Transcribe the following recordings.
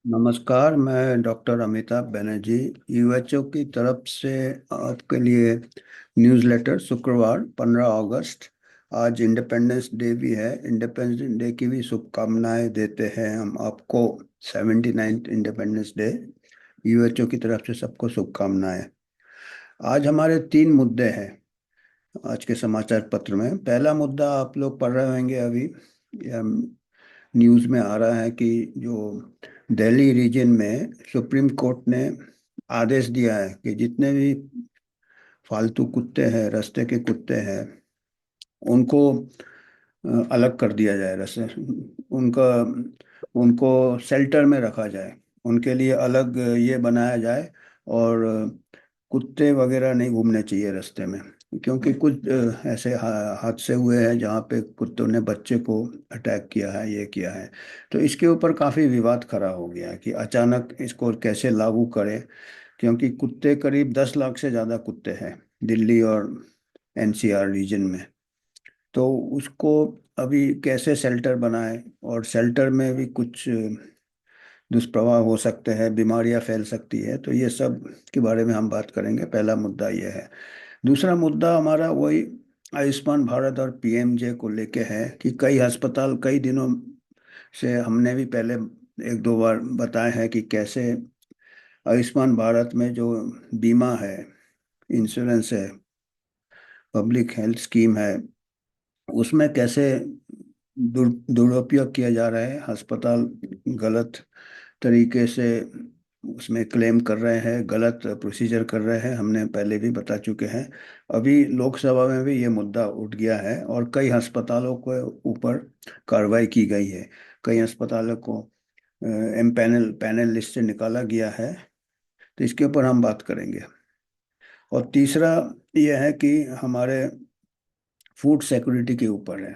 नमस्कार। मैं डॉक्टर अमिताभ बनर्जी यूएचओ की तरफ से डॉक्टर बनर्जी यूएचओ की तरफ से आपके लिए न्यूज़लेटर शुक्रवार 15 अगस्त। आज इंडिपेंडेंस डे भी है। इंडिपेंडेंस डे की भी शुभकामनाएं देते हैं हम आपको। 79th independence day. यूएचओ की तरफ से सबको शुभकामनाएं। आज हमारे 3 मुद्दे हैं आज के समाचार पत्र में। पहला मुद्दा आप लोग पढ़ रहे होंगे अभी, न्यूज़ में आ रहा है कि जो दिल्ली रीजन में सुप्रीम कोर्ट ने आदेश दिया है कि जितने भी फालतू कुत्ते हैं, रास्ते के कुत्ते हैं, उनको अलग कर दिया जाए। रास्ते उनका उनको शेल्टर में रखा जाए, उनके लिए अलग ये बनाया जाए। और कुत्ते वगैरह नहीं घूमने चाहिए रास्ते में, क्योंकि कुछ ऐसे हादसे हुए हैं जहाँ पे कुत्तों ने बच्चे को अटैक किया है, ये किया है। तो इसके ऊपर काफ़ी विवाद खड़ा हो गया है कि अचानक इसको कैसे लागू करें, क्योंकि कुत्ते करीब 10 लाख से ज़्यादा कुत्ते हैं दिल्ली और एनसीआर रीजन में। तो उसको अभी कैसे शेल्टर बनाएं, और शेल्टर में भी कुछ दुष्प्रभाव हो सकते हैं, बीमारियां फैल सकती है। तो ये सब के बारे में हम बात करेंगे। पहला मुद्दा ये है। दूसरा मुद्दा हमारा वही आयुष्मान भारत और पीएमजे को लेके है कि कई अस्पताल कई दिनों से, हमने भी पहले 1-2 बार बताए हैं कि कैसे आयुष्मान भारत में जो बीमा है, इंश्योरेंस है, पब्लिक हेल्थ स्कीम है, उसमें कैसे दुरुपयोग किया जा रहा है। अस्पताल गलत तरीके से उसमें क्लेम कर रहे हैं, गलत प्रोसीजर कर रहे हैं, हमने पहले भी बता चुके हैं। अभी लोकसभा में भी ये मुद्दा उठ गया है और कई अस्पतालों के ऊपर कार्रवाई की गई है। कई अस्पतालों को एम पैनल पैनल लिस्ट से निकाला गया है। तो इसके ऊपर हम बात करेंगे। और तीसरा यह है कि हमारे फूड सिक्योरिटी के ऊपर है।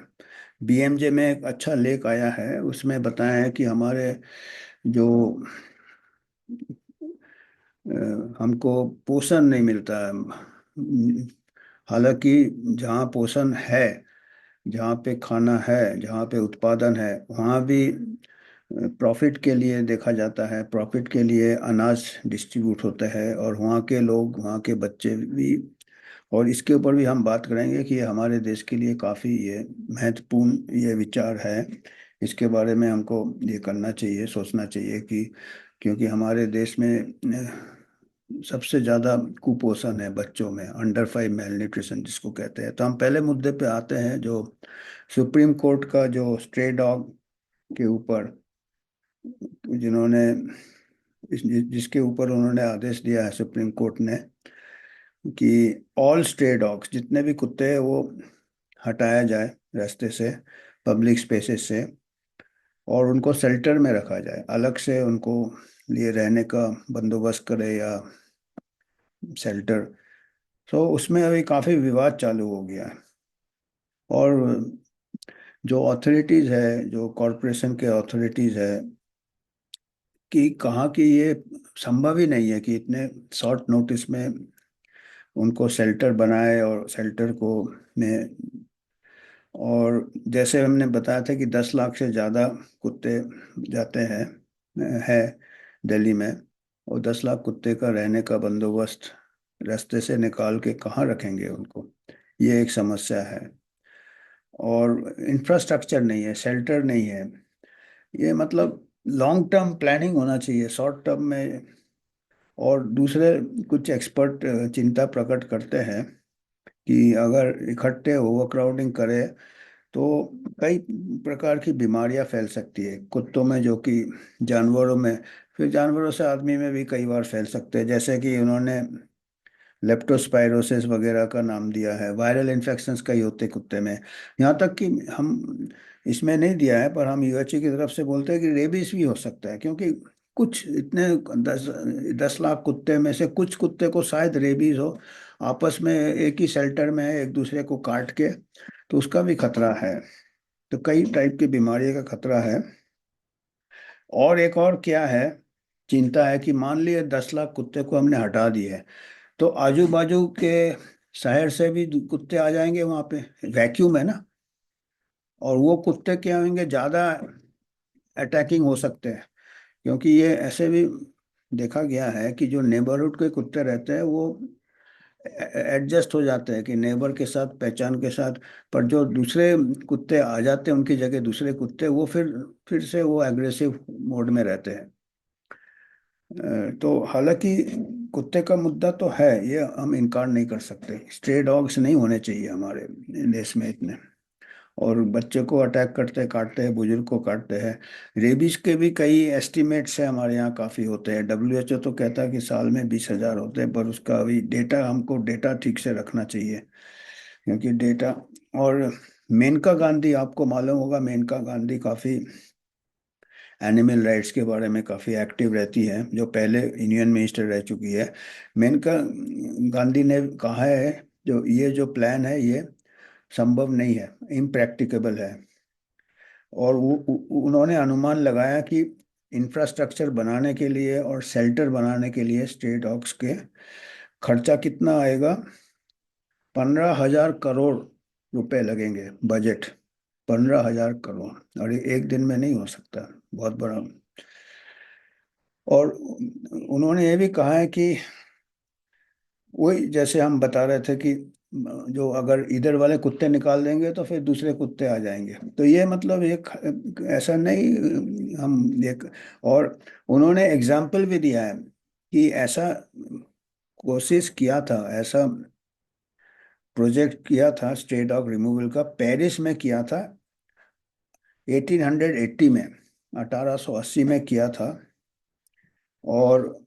बीएमजे में एक अच्छा लेख आया है, उसमें बताया है कि हमारे जो हमको पोषण नहीं मिलता है। हालांकि जहाँ पोषण है, जहाँ पे खाना है, जहाँ पे उत्पादन है, वहाँ भी प्रॉफिट के लिए देखा जाता है, प्रॉफिट के लिए अनाज डिस्ट्रीब्यूट होता है, और वहाँ के लोग, वहाँ के बच्चे भी। और इसके ऊपर भी हम बात करेंगे कि ये हमारे देश के लिए काफ़ी ये महत्वपूर्ण ये विचार है। इसके बारे में हमको ये करना चाहिए, सोचना चाहिए कि क्योंकि हमारे देश में सबसे ज़्यादा कुपोषण है बच्चों में, अंडर 5 मेल न्यूट्रिशन जिसको कहते हैं। तो हम पहले मुद्दे पे आते हैं, जो सुप्रीम कोर्ट का जो स्ट्रे डॉग के ऊपर, जिन्होंने जिसके ऊपर उन्होंने आदेश दिया है सुप्रीम कोर्ट ने कि ऑल स्ट्रे डॉग्स, जितने भी कुत्ते हैं वो हटाया जाए रास्ते से, पब्लिक स्पेसेस से, और उनको शेल्टर में रखा जाए, अलग से उनको लिए रहने का बंदोबस्त करे या शेल्टर। तो उसमें अभी काफ़ी विवाद चालू हो गया है। और जो अथॉरिटीज़ है, जो कॉरपोरेशन के अथॉरिटीज़ है, कि कहाँ की ये संभव ही नहीं है कि इतने शॉर्ट नोटिस में उनको शेल्टर बनाए और शेल्टर को में। और जैसे हमने बताया था कि 10 लाख से ज़्यादा कुत्ते जाते हैं है दिल्ली में, और 10 लाख कुत्ते का रहने का बंदोबस्त रास्ते से निकाल के कहाँ रखेंगे उनको, ये एक समस्या है। और इंफ्रास्ट्रक्चर नहीं है, शेल्टर नहीं है। ये मतलब लॉन्ग टर्म प्लानिंग होना चाहिए, शॉर्ट टर्म में। और दूसरे कुछ एक्सपर्ट चिंता प्रकट करते हैं कि अगर इकट्ठे ओवरक्राउडिंग करे तो कई प्रकार की बीमारियां फैल सकती है कुत्तों में, जो कि जानवरों में, फिर जानवरों से आदमी में भी कई बार फैल सकते हैं। जैसे कि उन्होंने लेप्टोस्पायरोसिस वगैरह का नाम दिया है। वायरल इन्फेक्शंस कई होते हैं कुत्ते में। यहाँ तक कि हम इसमें नहीं दिया है, पर हम यूएचए की तरफ से बोलते हैं कि रेबीज भी हो सकता है, क्योंकि कुछ इतने 10 लाख कुत्ते में से कुछ कुत्ते को शायद रेबीज हो, आपस में एक ही शेल्टर में है, एक दूसरे को काट के। तो उसका भी खतरा है। तो कई टाइप की बीमारी का खतरा है। और एक और क्या है, चिंता है कि मान लिए 10 लाख कुत्ते को हमने हटा दिए, तो आजू बाजू के शहर से भी कुत्ते आ जाएंगे वहां पे। वैक्यूम है ना, और वो कुत्ते क्या होंगे, ज्यादा अटैकिंग हो सकते हैं। क्योंकि ये ऐसे भी देखा गया है कि जो नेबरहुड के कुत्ते रहते हैं वो एडजस्ट हो जाते हैं कि नेबर के साथ, पहचान के साथ। पर जो दूसरे कुत्ते आ जाते हैं उनकी जगह, दूसरे कुत्ते, वो फिर से वो एग्रेसिव मोड में रहते हैं। तो हालांकि कुत्ते का मुद्दा तो है, ये हम इनकार नहीं कर सकते। स्ट्रे डॉग्स नहीं होने चाहिए हमारे देश में इतने। और बच्चे को अटैक करते हैं, काटते हैं, बुजुर्ग को काटते हैं। रेबीज के भी कई एस्टिमेट्स हैं, हमारे यहाँ काफ़ी होते हैं। डब्ल्यूएचओ तो कहता है कि साल में 20,000 होते हैं, पर उसका अभी डेटा, हमको डेटा ठीक से रखना चाहिए। क्योंकि डेटा, और मेनका गांधी, आपको मालूम होगा, मेनका गांधी काफ़ी एनिमल राइट्स के बारे में काफ़ी एक्टिव रहती है, जो पहले यूनियन मिनिस्टर रह चुकी है। मेनका गांधी ने कहा है जो ये जो प्लान है ये संभव नहीं है, इम्प्रैक्टिकेबल है। और उन्होंने अनुमान लगाया कि इंफ्रास्ट्रक्चर बनाने के लिए और शेल्टर बनाने के लिए स्ट्रे डॉग्स के खर्चा कितना आएगा, 15,000 करोड़ रुपए लगेंगे, बजट 15,000 करोड़। और ये एक दिन में नहीं हो सकता, बहुत बड़ा। और उन्होंने ये भी कहा है कि वही जैसे हम बता रहे थे कि जो अगर इधर वाले कुत्ते निकाल देंगे तो फिर दूसरे कुत्ते आ जाएंगे। तो ये मतलब एक ऐसा नहीं, हम एक, और उन्होंने एग्जाम्पल भी दिया है कि ऐसा कोशिश किया था, ऐसा प्रोजेक्ट किया था स्ट्रे डॉग रिमूवल का, पेरिस में किया था 1880 में, 1880 में किया था। और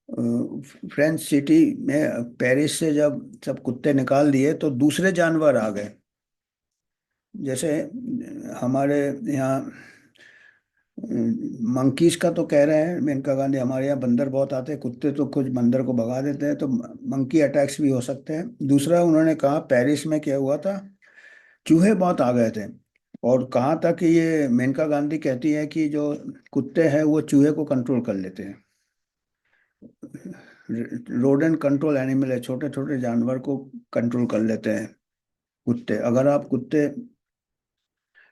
फ्रेंच सिटी में, पेरिस से जब सब कुत्ते निकाल दिए तो दूसरे जानवर आ गए। जैसे हमारे यहाँ मंकीज का तो कह रहे हैं मेनका गांधी, हमारे यहाँ बंदर बहुत आते हैं, कुत्ते तो कुछ बंदर को भगा देते हैं, तो मंकी अटैक्स भी हो सकते हैं। दूसरा उन्होंने कहा, पेरिस में क्या हुआ था, चूहे बहुत आ गए थे। और कहा था कि ये, मेनका गांधी कहती है कि जो कुत्ते हैं वो चूहे को कंट्रोल कर लेते हैं। रोडेंट कंट्रोल एनिमल है, छोटे छोटे जानवर को कंट्रोल कर लेते हैं कुत्ते। अगर आप कुत्ते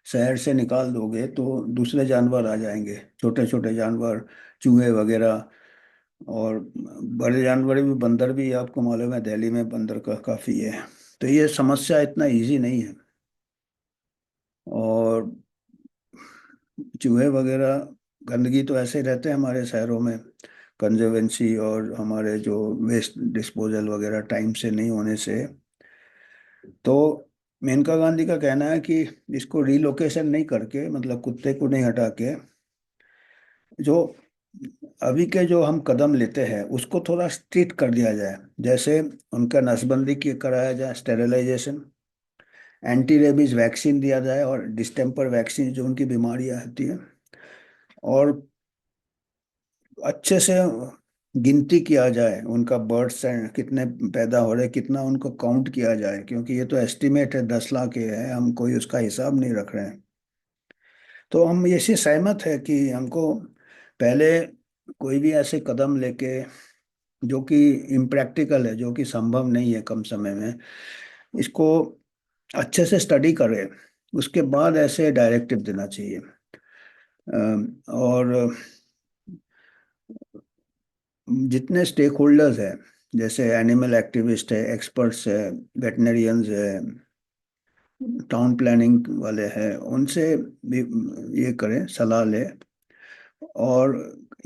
शहर से निकाल दोगे तो दूसरे जानवर आ जाएंगे, छोटे छोटे जानवर, चूहे वगैरह। और बड़े जानवर भी, बंदर भी, आपको मालूम है दिल्ली में बंदर का काफ़ी है। तो ये समस्या इतना इजी नहीं है। और चूहे वगैरह, गंदगी तो ऐसे ही रहते हैं हमारे शहरों में, कंजर्वेंसी और हमारे जो वेस्ट डिस्पोजल वगैरह टाइम से नहीं होने से। तो मेनका गांधी का कहना है कि इसको रिलोकेशन नहीं करके, मतलब कुत्ते को नहीं हटा के, जो अभी के जो हम कदम लेते हैं उसको थोड़ा स्ट्रिक्ट कर दिया जाए। जैसे उनका नसबंदी की कराया जाए, स्टेरिलाइजेशन, एंटी रेबीज वैक्सीन दिया जाए, और डिस्टेम्पर वैक्सीन जो उनकी बीमारियां होती है। और अच्छे से गिनती किया जाए उनका, बर्ड्स कितने पैदा हो रहे, कितना उनको काउंट किया जाए, क्योंकि ये तो एस्टिमेट है, 10 लाख के है, हम कोई उसका हिसाब नहीं रख रहे हैं। तो हम इसी सहमत है कि हमको पहले कोई भी ऐसे कदम लेके, जो कि इम्प्रैक्टिकल है, जो कि संभव नहीं है कम समय में, इसको अच्छे से स्टडी करें, उसके बाद ऐसे डायरेक्टिव देना चाहिए। और जितने स्टेक होल्डर्स हैं, जैसे एनिमल एक्टिविस्ट है, एक्सपर्ट्स है, वेटनरियंस है, टाउन प्लानिंग वाले हैं, उनसे भी ये करें, सलाह लें। और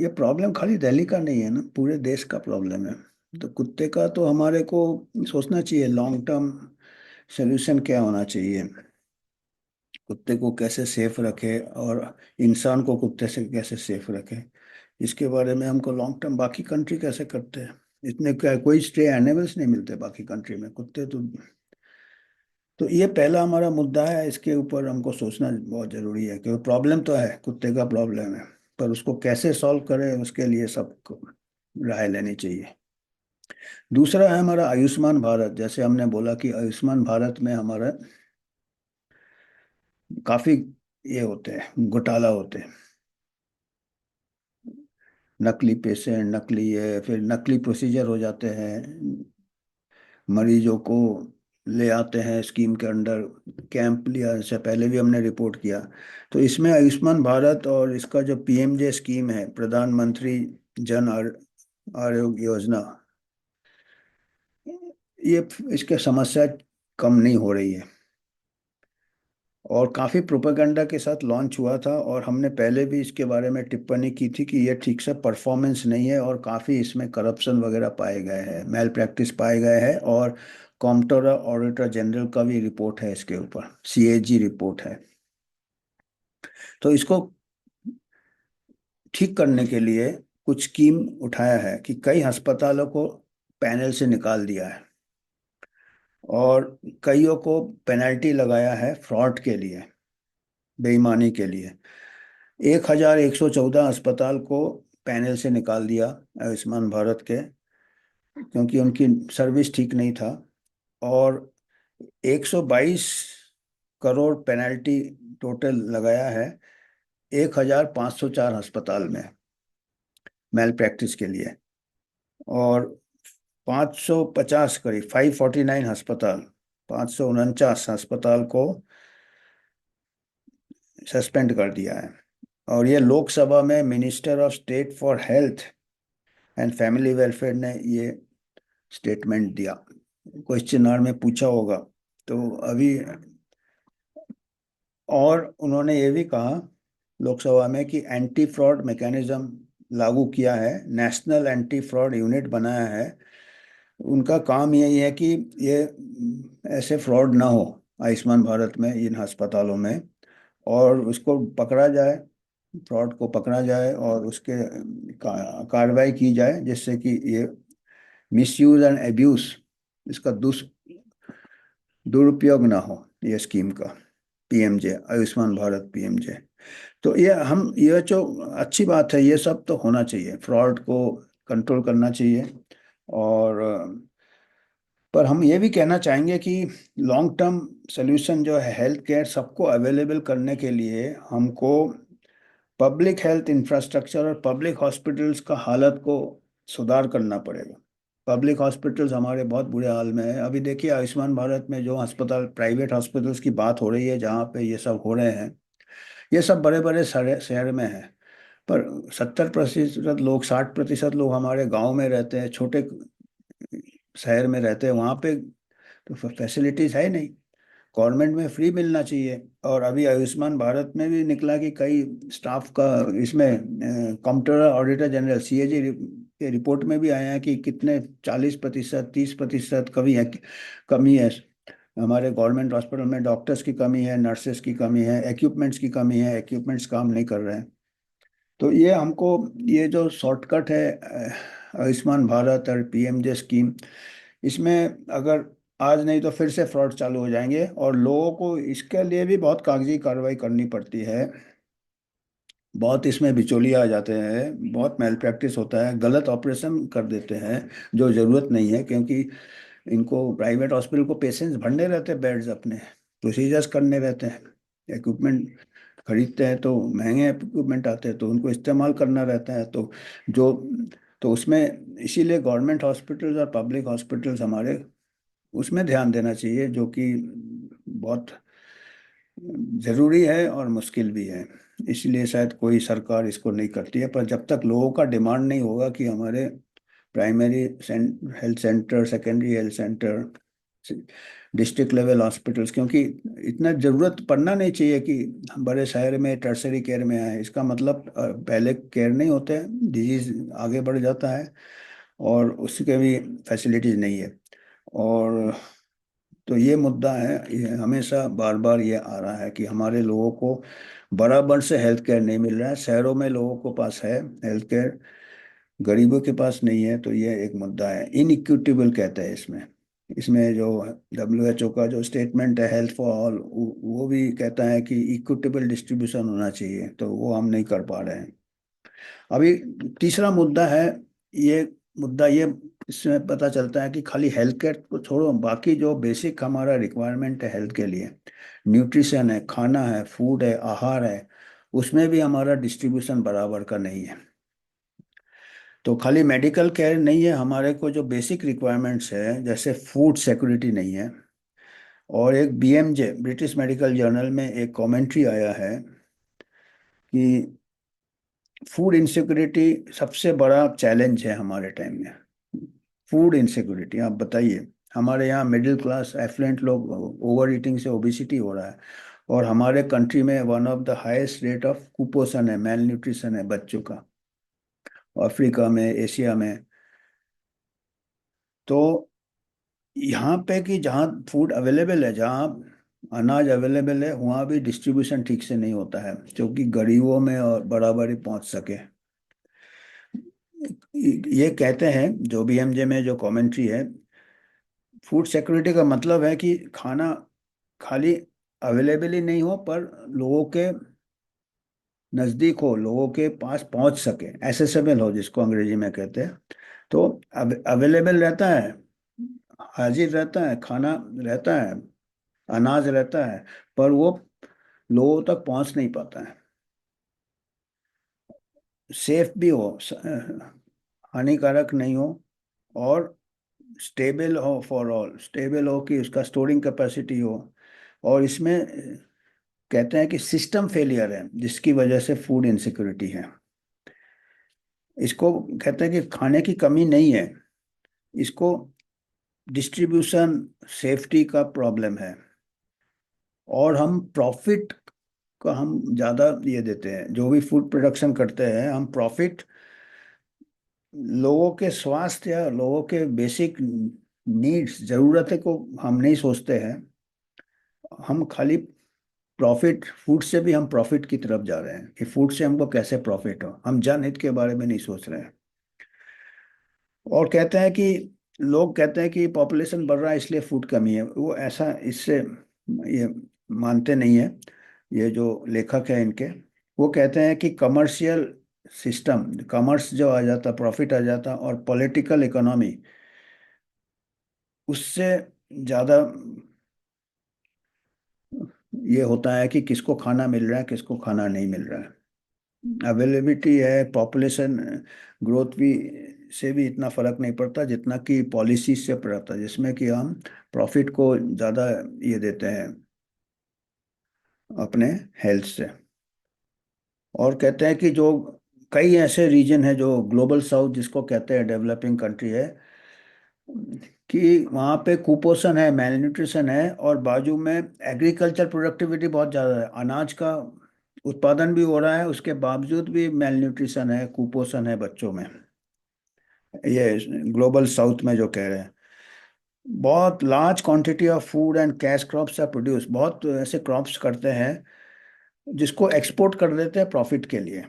ये प्रॉब्लम खाली दिल्ली का नहीं है ना, पूरे देश का प्रॉब्लम है। तो कुत्ते का तो हमारे को सोचना चाहिए, लॉन्ग टर्म सोल्यूशन क्या होना चाहिए, कुत्ते को कैसे सेफ रखे, और इंसान को कुत्ते से कैसे सेफ रखे, इसके बारे में हमको लॉन्ग टर्म, बाकी कंट्री कैसे करते हैं, इतने क्या कोई स्ट्रे एनिमल्स नहीं मिलते बाकी कंट्री में, कुत्ते तो ये पहला हमारा मुद्दा है, इसके ऊपर हमको सोचना बहुत जरूरी है, क्योंकि प्रॉब्लम तो है, कुत्ते का प्रॉब्लम है, पर उसको कैसे सॉल्व करें उसके लिए सबको राय लेनी चाहिए। दूसरा है हमारा आयुष्मान भारत। जैसे हमने बोला कि आयुष्मान भारत में हमारा काफी ये होते हैं, घोटाला होते हैं, नकली पेशेंट, नकली है, फिर नकली प्रोसीजर हो जाते हैं मरीजों को, ले आते हैं स्कीम के अंडर। कैंप लिया, इससे पहले भी हमने रिपोर्ट किया। तो इसमें आयुष्मान भारत और इसका जो पीएमजे स्कीम है, प्रधानमंत्री जन आरोग्य योजना, ये इसके समस्या कम नहीं हो रही है। और काफ़ी प्रोपेगेंडा के साथ लॉन्च हुआ था, और हमने पहले भी इसके बारे में टिप्पणी की थी कि ये ठीक से परफॉर्मेंस नहीं है, और काफ़ी इसमें करप्शन वगैरह पाए गए हैं, मेल प्रैक्टिस पाए गए हैं। और कॉम्प्ट्रोलर ऑडिटर जनरल का भी रिपोर्ट है इसके ऊपर, सीएजी रिपोर्ट है। तो इसको ठीक करने के लिए कुछ स्कीम उठाया है कि कई अस्पतालों को पैनल से निकाल दिया है, और कईयों को पेनल्टी लगाया है फ्रॉड के लिए, बेईमानी के लिए। 1114 अस्पताल को पैनल से निकाल दिया आयुष्मान भारत के, क्योंकि उनकी सर्विस ठीक नहीं था। और 122 करोड़ पेनल्टी टोटल लगाया है 1504 अस्पताल में मेल प्रैक्टिस के लिए। और 550 करीब 549 अस्पताल, 549 अस्पताल को सस्पेंड कर दिया है। और ये लोकसभा में minister of state for health and family welfare ने ये स्टेटमेंट दिया। क्वेश्चन आवर में पूछा होगा। तो अभी, और उन्होंने ये भी कहा लोकसभा में कि एंटी फ्रॉड मैकेनिज्म लागू किया है, नेशनल एंटी फ्रॉड यूनिट बनाया है। उनका काम यही है कि ये ऐसे फ्रॉड ना हो आयुष्मान भारत में, इन अस्पतालों में, और उसको पकड़ा जाए, फ्रॉड को पकड़ा जाए, और उसके कार्रवाई की जाए, जिससे कि ये मिसयूज एंड एब्यूज, इसका दुरुपयोग ना हो ये स्कीम का, पीएमजे, आयुष्मान भारत पीएमजे। तो ये जो अच्छी बात है, ये सब तो होना चाहिए, फ्रॉड को कंट्रोल करना चाहिए। और पर हम ये भी कहना चाहेंगे कि लॉन्ग टर्म सोल्यूशन जो है हेल्थ केयर सबको अवेलेबल करने के लिए हमको पब्लिक हेल्थ इंफ्रास्ट्रक्चर और पब्लिक हॉस्पिटल्स का हालत को सुधार करना पड़ेगा। पब्लिक हॉस्पिटल्स हमारे बहुत बुरे हाल में है। अभी देखिए आयुष्मान भारत में जो अस्पताल, प्राइवेट हॉस्पिटल्स की बात हो रही है जहाँ पे ये सब हो रहे हैं, ये सब बड़े बड़े शहर शहर में है। पर 70% लोग, 60% लोग हमारे गांव में रहते हैं, छोटे शहर में रहते हैं, वहाँ पे तो फैसिलिटीज है नहीं। गवर्नमेंट में फ्री मिलना चाहिए। और अभी आयुष्मान भारत में भी निकला कि कई स्टाफ का, इसमें कंप्ट्रोलर ऑडिटर जनरल सीएजी के रिपोर्ट में भी आया है कि कितने 40%, 30% कभी है, कमी है। हमारे गवर्नमेंट हॉस्पिटल में डॉक्टर्स की कमी है, नर्सेस की कमी है, इक्विपमेंट्स की कमी है, इक्विपमेंट्स काम नहीं कर रहे हैं। तो ये हमको, ये जो शॉर्टकट है आयुष्मान भारत और पीएमजे स्कीम, इसमें अगर आज नहीं तो फिर से फ्रॉड चालू हो जाएंगे, और लोगों को इसके लिए भी बहुत कागजी कार्रवाई करनी पड़ती है। बहुत इसमें बिचौलिए आ जाते हैं, बहुत मेल प्रैक्टिस होता है, गलत ऑपरेशन कर देते हैं जो ज़रूरत नहीं है, क्योंकि इनको प्राइवेट हॉस्पिटल को पेशेंट्स भरने रहते हैं, बेड्स अपने प्रोसीजर्स करने रहते हैं, इक्विपमेंट खरीदते हैं तो महंगे इक्विपमेंट आते हैं, तो उनको इस्तेमाल करना रहता है। जो तो उसमें इसीलिए गवर्नमेंट हॉस्पिटल्स और पब्लिक हॉस्पिटल्स हमारे, उसमें ध्यान देना चाहिए, जो कि बहुत ज़रूरी है और मुश्किल भी है। इसलिए शायद कोई सरकार इसको नहीं करती है। पर जब तक लोगों का डिमांड नहीं होगा कि हमारे primary health centre, secondary health centre, district level hospitals, क्योंकि इतना ज़रूरत पड़ना नहीं चाहिए कि हम बड़े शहर में टर्सरी केयर में आए, इसका मतलब पहले केयर नहीं होते, डिजीज आगे बढ़ जाता है, और उसके भी फैसिलिटीज़ नहीं है। और तो ये मुद्दा है, ये हमेशा बार बार ये आ रहा है कि हमारे लोगों को बराबर से हेल्थ केयर नहीं मिल रहा है। शहरों में लोगों को पास है हेल्थ केयर, गरीबों के पास नहीं है। तो ये एक मुद्दा है, इनइक्विटेबल कहते हैं इसमें। इसमें जो WHO का जो स्टेटमेंट है हेल्थ फॉर ऑल, वो भी कहता है कि इक्विटेबल डिस्ट्रीब्यूशन होना चाहिए, तो वो हम नहीं कर पा रहे हैं। अभी तीसरा मुद्दा है, ये मुद्दा ये, इसमें पता चलता है कि खाली हेल्थ केयर को छोड़ो, बाकी जो बेसिक हमारा रिक्वायरमेंट है हेल्थ के लिए, न्यूट्रिशन है, खाना है, फूड है, आहार है, उसमें भी हमारा डिस्ट्रीब्यूशन बराबर का नहीं है। तो खाली मेडिकल केयर नहीं है, हमारे को जो बेसिक रिक्वायरमेंट्स है, जैसे फूड सिक्योरिटी नहीं है, और एक बीएमजे ब्रिटिश मेडिकल जर्नल में एक कमेंट्री आया है कि फूड इनसिक्योरिटी सबसे बड़ा चैलेंज है हमारे टाइम में। फूड इनसिक्योरिटी, आप बताइए। हमारे यहाँ मिडिल क्लास एफ्लुएंट लोग ओवर ईटिंग से ओबिसिटी हो रहा है, और हमारे कंट्री में one of the highest rate of कुपोषण है, मेल न्यूट्रिशन है बच्चों का, अफ्रीका में, एशिया में। तो यहाँ पे कि जहाँ फूड अवेलेबल है, जहाँ अनाज अवेलेबल है, वहाँ भी डिस्ट्रीब्यूशन ठीक से नहीं होता है, क्योंकि गरीबों में और बराबरी पहुँच सके। ये कहते हैं जो बीएमजे में जो कमेंट्री है, फूड सिक्योरिटी का मतलब है कि खाना खाली अवेलेबल ही नहीं हो, पर लोगों के नज़दीक हो, लोगों के पास पहुंच सके, एसेसेबल हो, जिसको अंग्रेजी में कहते हैं। तो अवेलेबल रहता है, हाजिर रहता है, खाना रहता है, अनाज रहता है, पर वो लोगों तक पहुंच नहीं पाता है। सेफ भी हो, हानिकारक नहीं हो, और स्टेबल हो, फॉर ऑल स्टेबल हो, कि उसका स्टोरिंग कैपेसिटी हो। और इसमें कहते हैं कि सिस्टम फेलियर है जिसकी वजह से फूड इनसिक्योरिटी है। इसको कहते हैं कि खाने की कमी नहीं है, इसको डिस्ट्रीब्यूशन सेफ्टी का प्रॉब्लम है। और हम प्रॉफिट का हम ज़्यादा ये देते हैं, जो भी फूड प्रोडक्शन करते हैं हम प्रॉफिट, लोगों के स्वास्थ्य या लोगों के बेसिक नीड्स, ज़रूरतें को हम नहीं सोचते हैं। हम खाली प्रॉफिट, फूड से भी हम प्रॉफिट की तरफ जा रहे हैं कि फूड से हमको कैसे प्रॉफिट हो, हम जनहित के बारे में नहीं सोच रहे हैं। और कहते हैं कि लोग कहते हैं कि पॉपुलेशन बढ़ रहा है इसलिए फूड कमी है, वो ऐसा इससे ये मानते नहीं है। ये जो लेखक है इनके, वो कहते हैं कि कमर्शियल सिस्टम, कॉमर्स जो आ जाता, प्रॉफिट आ जाता, और पॉलिटिकल इकोनॉमी, उससे ज़्यादा ये होता है कि किसको खाना मिल रहा है, किसको खाना नहीं मिल रहा है। अवेलेबिलिटी है, पॉपुलेशन ग्रोथ भी से भी इतना फर्क नहीं पड़ता जितना कि पॉलिसी से पड़ता है, जिसमें कि हम प्रॉफिट को ज़्यादा ये देते हैं अपने हेल्थ से। और कहते हैं कि जो कई ऐसे रीजन है जो ग्लोबल साउथ जिसको कहते हैं, डेवलपिंग कंट्री है, कि वहाँ पे कुपोषण है, मैलन्यूट्रिशन है, और बाजू में एग्रीकल्चर प्रोडक्टिविटी बहुत ज़्यादा है, अनाज का उत्पादन भी हो रहा है, उसके बावजूद भी मैलन्यूट्रिशन है, कुपोषण है बच्चों में। ये ग्लोबल साउथ में जो कह रहे हैं, बहुत large quantity of food and cash crops are produce, बहुत ऐसे क्रॉप्स करते हैं जिसको एक्सपोर्ट कर देते हैं प्रॉफिट के लिए,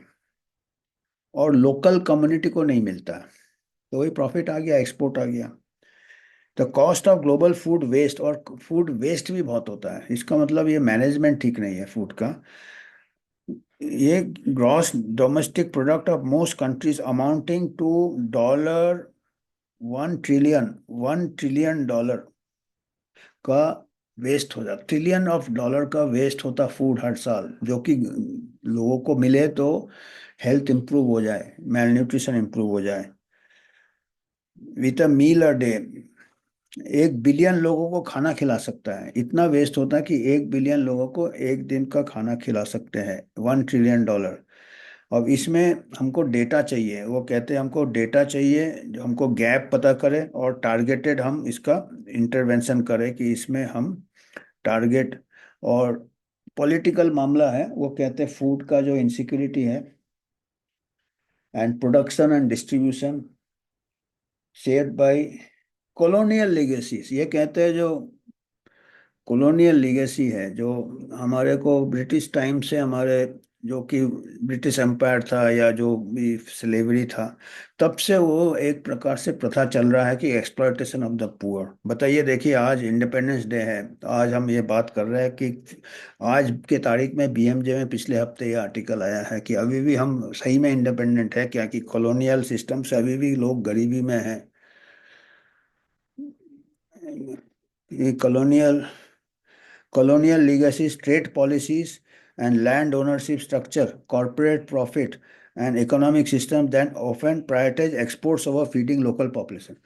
और लोकल कम्युनिटी को नहीं मिलता, तो वही प्रॉफिट आ गया, एक्सपोर्ट आ गया। तो cost of global food waste, और फूड वेस्ट भी बहुत होता है, इसका मतलब ये मैनेजमेंट ठीक नहीं है फूड का। ये gross domestic product of most countries amounting to dollar 1 trillion, $1 trillion का वेस्ट हो जाता, $1 ट्रिलियन का वेस्ट होता फूड हर साल, जो कि लोगों को मिले तो हेल्थ इंप्रूव हो जाए, मेल न्यूट्रिशन इंप्रूव हो जाए। With a meal a day, 1 billion लोगों को खाना खिला सकता है, इतना वेस्ट होता है कि 1 बिलियन लोगों को एक दिन का खाना खिला सकते हैं, $1 ट्रिलियन। अब इसमें हमको डेटा चाहिए, वो कहते हैं हमको डेटा चाहिए जो हमको गैप पता करे, और टारगेटेड हम इसका इंटरवेंशन करें कि इसमें हम टारगेट। और पॉलिटिकल मामला है, वो कहते हैं फूड का जो इनसिक्योरिटी है, and production and distribution shared by colonial legacies, ये कहते हैं जो कॉलोनियल लीगेसी है, जो हमारे को ब्रिटिश टाइम से, हमारे जो कि ब्रिटिश एम्पायर था या जो भी स्लेवरी था, तब से वो एक प्रकार से प्रथा चल रहा है कि एक्सप्लॉयटेशन ऑफ द पुअर। बताइए, देखिए आज इंडिपेंडेंस डे है, तो आज हम ये बात कर रहे हैं कि आज के तारीख में बीएमजे में पिछले हफ्ते ये आर्टिकल आया है कि अभी भी हम सही में इंडिपेंडेंट है क्या, कि कॉलोनियल सिस्टम से अभी भी लोग गरीबी में हैं। ये colonial legacies, trade policies, and land ownership structure, corporate profit, and economic system that often prioritize exports over feeding local population.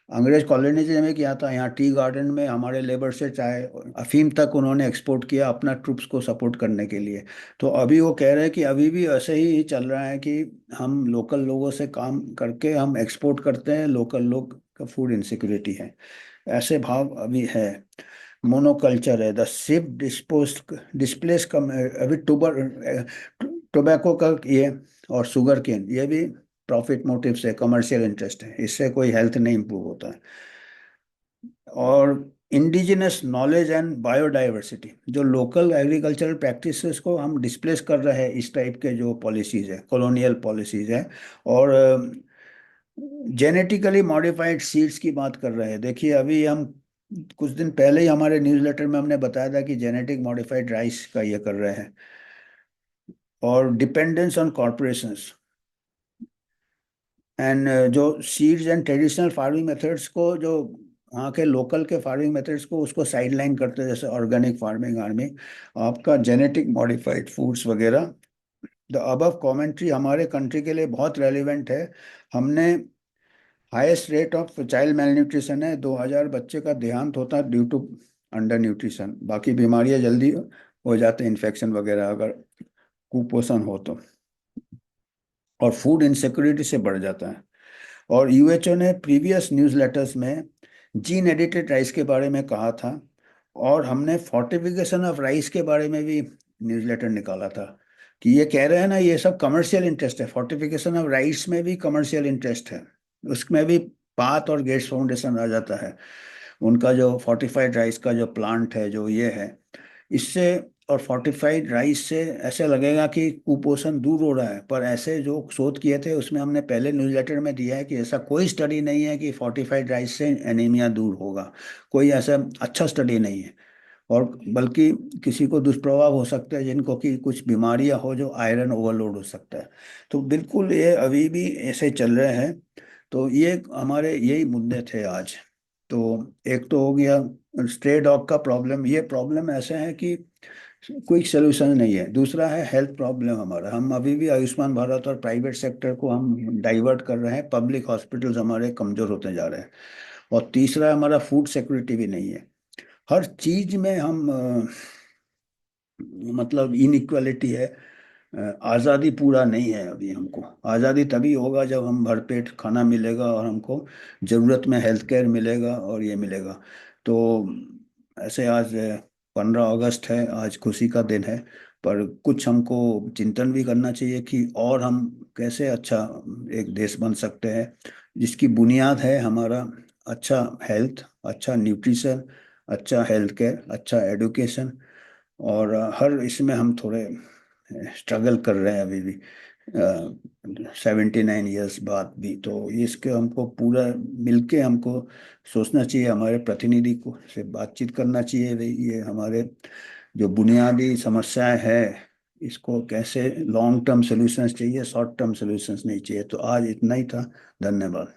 अंग्रेज कॉलोनिज्म में किया था, यहाँ टी गार्डन में हमारे लेबर से चाहे अफीम तक उन्होंने एक्सपोर्ट किया अपना ट्रूप्स को सपोर्ट करने के लिए। तो अभी वो कह रहे हैं कि अभी भी ऐसे ही चल रहा है कि हम लोकल लोगों से काम करके हम एक्सपोर्ट करते हैं, लोकल लोग का फूड इनसिक्योरिटी है, ऐसे भाव अभी है। मोनोकल्चर है, द शिफ्ट डिस्पोज डिस्प्लेस कम, अभी टोबैको का ये और शुगर केन ये भी प्रॉफिट मोटिव से कमर्शियल इंटरेस्ट है, इससे कोई हेल्थ नहीं इंप्रूव होता है। और इंडिजिनस नॉलेज एंड बायोडाइवर्सिटी, जो लोकल एग्रीकल्चरल प्रैक्टिसेस को हम डिस्प्लेस कर रहे हैं, इस टाइप के जो पॉलिसीज है, कॉलोनियल पॉलिसीज है। और जेनेटिकली मॉडिफाइड सीड्स की बात कर रहे हैं। देखिए अभी हम कुछ दिन पहले ही हमारे न्यूज़लेटर में हमने बताया था कि जेनेटिक मॉडिफाइड राइस का ये कर रहे हैं। और डिपेंडेंस ऑन कॉरपोरेशंस एंड जो seeds and traditional farming methods को, जो वहाँ के लोकल के फार्मिंग मेथड्स को उसको साइडलाइन करते हैं, जैसे ऑर्गेनिक फार्मिंग आर्मिंग, आपका जेनेटिक मॉडिफाइड फूड्स वगैरह। द अबव कमेंट्री हमारे कंट्री के लिए बहुत रेलिवेंट है। हमने highest rate of child mail nutrition है, 2000 बच्चे का देहांत होता है ड्यू टू अंडर न्यूट्रिशन। बाकी बीमारियां जल्दी हो जाते हैं, इन्फेक्शन वगैरह अगर कुपोषण हो तो। और फूड इनसिक्योरिटी से बढ़ जाता है। और यूएचओ ने प्रीवियस न्यूज़लेटर्स में जीन एडिटेड राइस के बारे में कहा था। और हमने फोर्टिफिकेशन ऑफ राइस के बारे में भी न्यूज़लेटर निकाला था, कि ये कह रहे हैं ना ये सब कमर्शियल इंटरेस्ट है, फोर्टिफिकेशन ऑफ राइस में भी कमर्शियल इंटरेस्ट है। उसमें भी पाथ और गेट्स फाउंडेशन आ जाता है, उनका जो फोर्टिफाइड राइस का जो प्लांट है जो ये है, इससे। और फोर्टिफाइड राइस से ऐसे लगेगा कि कुपोषण दूर हो रहा है, पर ऐसे जो शोध किए थे उसमें हमने पहले न्यूज़लेटर में दिया है कि ऐसा कोई स्टडी नहीं है कि फोर्टिफाइड राइस से एनीमिया दूर होगा। कोई ऐसा अच्छा स्टडी नहीं है। और बल्कि किसी को दुष्प्रभाव हो सकता है, जिनको कि कुछ बीमारियां हो, जो आयरन ओवरलोड हो सकता है। तो बिल्कुल ये अभी भी ऐसे चल रहे हैं। तो ये हमारे यही मुद्दे थे आज। तो एक तो हो गया स्ट्रे डॉग का प्रॉब्लम, ये प्रॉब्लम ऐसे है कि क्विक सोल्यूशन नहीं है। दूसरा है हेल्थ प्रॉब्लम हमारा, हम अभी भी आयुष्मान भारत और प्राइवेट सेक्टर को हम डाइवर्ट कर रहे हैं, पब्लिक हॉस्पिटल्स हमारे कमजोर होते जा रहे हैं। और तीसरा हमारा फूड सिक्योरिटी भी नहीं है। हर चीज में हम मतलब इनइक्वालिटी है। आज़ादी पूरा नहीं है अभी हमको। आज़ादी तभी होगा जब हम भरपेट खाना मिलेगा और हमको ज़रूरत में हेल्थ केयर मिलेगा और ये मिलेगा। तो ऐसे आज 15 अगस्त है, आज खुशी का दिन है। पर कुछ हमको चिंतन भी करना चाहिए कि और हम कैसे अच्छा एक देश बन सकते हैं, जिसकी बुनियाद है हमारा अच्छा हेल्थ, अच्छा न्यूट्रिशन, अच्छा हेल्थ केयर, अच्छा एडुकेशन। और हर इसमें हम थोड़े स्ट्रगल कर रहे हैं अभी भी, 79 ईयर्स बाद भी। तो इसके हमको पूरा मिलके हमको सोचना चाहिए, हमारे प्रतिनिधि को से बातचीत करना चाहिए, भाई ये हमारे जो बुनियादी समस्याएं है, इसको कैसे लॉन्ग टर्म सॉल्यूशंस चाहिए, शॉर्ट टर्म सॉल्यूशंस नहीं चाहिए। तो आज इतना ही था। धन्यवाद।